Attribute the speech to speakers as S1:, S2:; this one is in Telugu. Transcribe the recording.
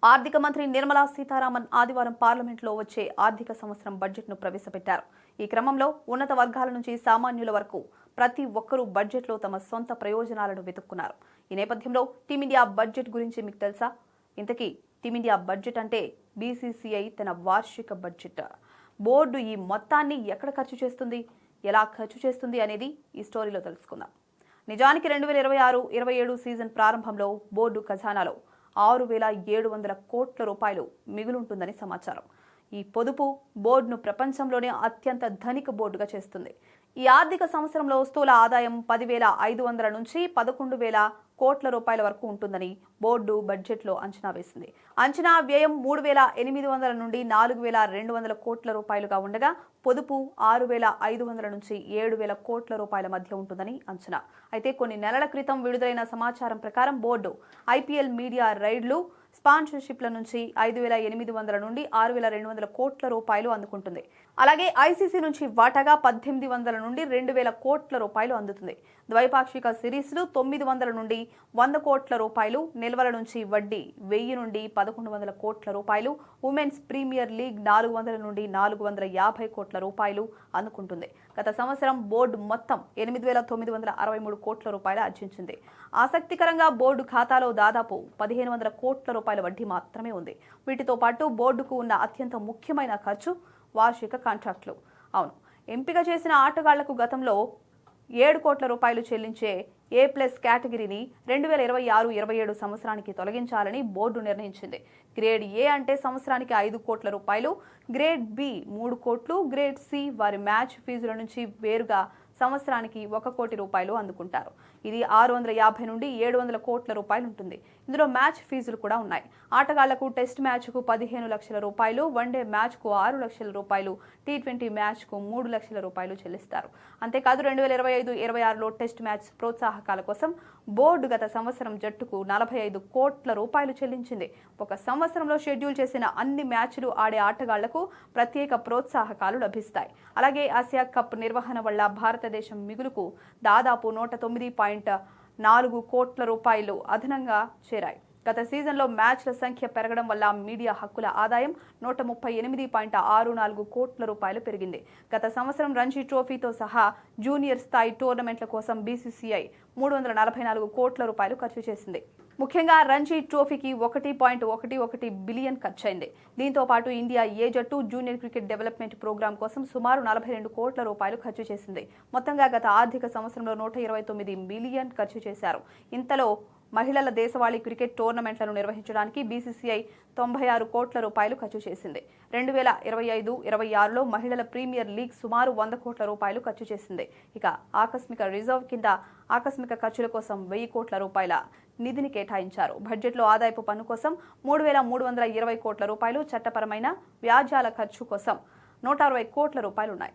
S1: ఆర్థిక మంత్రి నిర్మలా సీతారామన్ ఆదివారం పార్లమెంట్లో వచ్చే ఆర్థిక సంవత్సరం బడ్జెట్ను ప్రవేశపెట్టారు. ఈ క్రమంలో ఉన్నత వర్గాల నుంచి సామాన్యుల వరకు ప్రతి ఒక్కరూ బడ్జెట్లో తమ సొంత ప్రయోజనాలను వెతుక్కున్నారు. ఈ నేపథ్యంలో టీమిండియా బడ్జెట్ గురించి మీకు తెలుసా? ఇంతకీ టీమిండియా బడ్జెట్ అంటే బీసీసీఐ తన వార్షిక బడ్జెట్. బోర్డు ఈ మొత్తాన్ని ఎక్కడ ఖర్చు చేస్తుంది, ఎలా ఖర్చు చేస్తుంది అనేది ఈ స్టోరీలో తెలుసుకుందాం. నిజానికి 2026-27 సీజన్ ప్రారంభంలో బోర్డు ఖజానాలో 6,700 కోట్ల రూపాయలు మిగులుంటుందని సమాచారం. ఈ పొదుపు బోర్డును ప్రపంచంలోనే అత్యంత ధనిక బోర్డుగా చేస్తుంది. ఈ ఆర్థిక సంవత్సరంలో స్థూల ఆదాయం 10,500 నుంచి 11,000 కోట్ల రూపాయల వరకు ఉంటుందని బోర్డు బడ్జెట్లో అంచనా వేసింది. అంచనా వ్యయం 3,800 నుండి 4,200 కోట్ల రూపాయలుగా ఉండగా పొదుపు 6,500 నుంచి 7,000 కోట్ల రూపాయల మధ్య ఉంటుందని అంచనా. అయితే కొన్ని నెలల క్రితం విడుదలైన సమాచారం ప్రకారం బోర్డు ఐపీఎల్ మీడియా రైడ్లు, స్పాన్సర్షిప్ల నుంచి 5,800 నుండి 6,200 కోట్ల రూపాయలు అందుకుంటుంది. అలాగే ఐసీసీ నుంచి వాటాగా 1,800 నుండి 2,000 కోట్ల రూపాయలు అందుతుంది. ద్వైపాక్షిక సిరీస్లు 900 నుండి 100 కోట్ల రూపాయలు, నిల్వల నుంచి వడ్డీ 1,000 నుండి 1,100 కోట్ల రూపాయలు, ఉమెన్స్ ప్రీమియర్ లీగ్ 400 నుండి 450 కోట్ల రూపాయలు అందుకుంటుంది. గత సంవత్సరం బోర్డు మొత్తం 8,963 కోట్ల రూపాయలు ఆర్జించింది. ఆసక్తికరంగా బోర్డు ఖాతాలో దాదాపు 1,500 కోట్ల రూపాయల వడ్డీ మాత్రమే ఉంది. వీటితో పాటు బోర్డుకు ఉన్న అత్యంత ముఖ్యమైన ఖర్చు వార్షిక కాంట్రాక్టులు. అవును, ఎంపిక చేసిన ఆటగాళ్లకు గతంలో 7 కోట్ల రూపాయలు చెల్లించే A+ కేటగిరీని 2026-27 సంవత్సరానికి తొలగించాలని బోర్డు నిర్ణయించింది. గ్రేడ్ ఏ అంటే సంవత్సరానికి 5 కోట్ల రూపాయలు, గ్రేడ్ బి 3 కోట్లు, గ్రేడ్ సి వారి మ్యాచ్ ఫీజుల నుంచి వేరుగా సంవత్సరానికి 1 కోటి రూపాయలు అందుకుంటారు. ఇది 650 నుండి 700 కోట్ల రూపాయలు ఉంటుంది. ఇందులో మ్యాచ్ ఫీజులు కూడా ఉన్నాయి. ఆటగాళ్లకు టెస్ట్ మ్యాచ్కు 15 లక్షల రూపాయలు, వన్డే మ్యాచ్కు 6 లక్షల రూపాయలు, T20 మ్యాచ్కు 3 లక్షల రూపాయలు చెల్లిస్తారు. అంతేకాదు 2025-26లో టెస్ట్ మ్యాచ్ ప్రోత్సాహకాల కోసం బోర్డు గత సంవత్సరం జట్టుకు 45 కోట్ల రూపాయలు చెల్లించింది. ఒక సంవత్సరంలో షెడ్యూల్ చేసిన అన్ని మ్యాచ్లు ఆడే ఆటగాళ్లకు ప్రత్యేక ప్రోత్సాహకాలు లభిస్తాయి. అలాగే ఆసియా కప్ నిర్వహణ వల్ల భారతదేశం మిగులుకు దాదాపు 109.4 కోట్ల రూపాయలు అదనంగా చేరాయి. గత సీజన్లో మ్యాచ్ల సంఖ్య పెరగడం వల్ల మీడియా హక్కుల ఆదాయం 138.64 కోట్ల రూపాయలు పెరిగింది. గత సంవత్సరం రంజీ ట్రోఫీతో సహా జూనియర్ స్థాయి టోర్నమెంట్ల కోసం బీసీసీఐ 344 కోట్ల రూపాయలు ఖర్చు చేసింది. ముఖ్యంగా రంజీ ట్రోఫీకి 1.11 బిలియన్ ఖర్చయింది. దీంతో పాటు ఇండియా ఏ జట్టు జూనియర్ క్రికెట్ డెవలప్మెంట్ ప్రోగ్రాం కోసం సుమారు 42 కోట్ల రూపాయలు ఖర్చు చేసింది. మొత్తంగా గత ఆర్థిక సంవత్సరంలో 129 మిలియన్ ఖర్చు చేశారు. ఇంతలో మహిళల దేశవాళీ క్రికెట్ టోర్నమెంట్లను నిర్వహించడానికి బీసీసీఐ 96 కోట్ల రూపాయలు ఖర్చు చేసింది. 2025-26లో మహిళల ప్రీమియర్ లీగ్ సుమారు 100 కోట్ల రూపాయలు ఖర్చు చేసింది. ఇక ఆకస్మిక రిజర్వ్ కింద ఆకస్మిక ఖర్చుల కోసం 1000 కోట్ల రూపాయల నిధిని కేటాయించారు. బడ్జెట్లో ఆదాయపు పన్ను కోసం 3,320 కోట్ల రూపాయలు, చట్టపరమైన వ్యాజ్యాల ఖర్చు కోసం 160 కోట్ల రూపాయలున్నాయి.